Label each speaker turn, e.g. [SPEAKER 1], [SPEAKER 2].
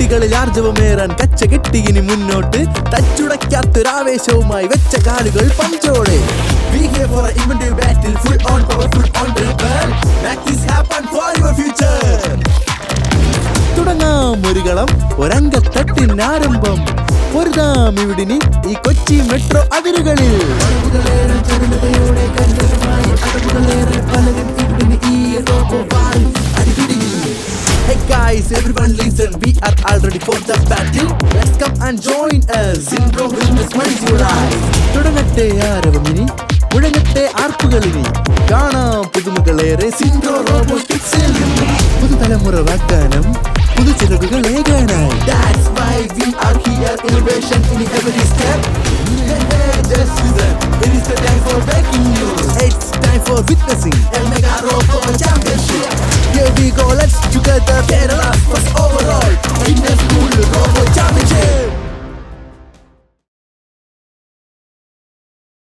[SPEAKER 1] മിഴികളിൽ ആർജവമേറാൻ കച്ച കെട്ടിയിനി മുന്നോട്ട് തച്ചുടയ്ക്കാത്തൊരാവേശവുമായി വെച്ച കാലുകൾ പഞ്ചോടെ. We here for an inventive battle, full on power, full on rebel. Make this happen for your future. തുടങ്ങാം ഒരു കളം, ഒരംഗത്തട്ടിനാരംഭം. പൊരുതാം ഇവിടിനി ഈ കൊച്ചി മെട്രോ അതിരുകളിൽ. Hey guys, everyone listen, we are all ready for the battle. Let's come and join us. Intro will mesmerize your eyes. തുടങ്ങട്ടെ ആരവമിനി, മുഴങ്ങട്ടെ ആർപ്പുകളിനി. കാണാം പുതുമകളേറെ സിൻഡ്രോ റോബോട്ടിക്സിൽ. പുതുതലമുറ വാഗ്ദാനം, പുതുചിറകുകളേകാനായി. That's why we are here, innovation in every step. Just listen, it is the time for breaking news. It's time for witnessing a mega robo championship. Here we go, let's together Kerala's first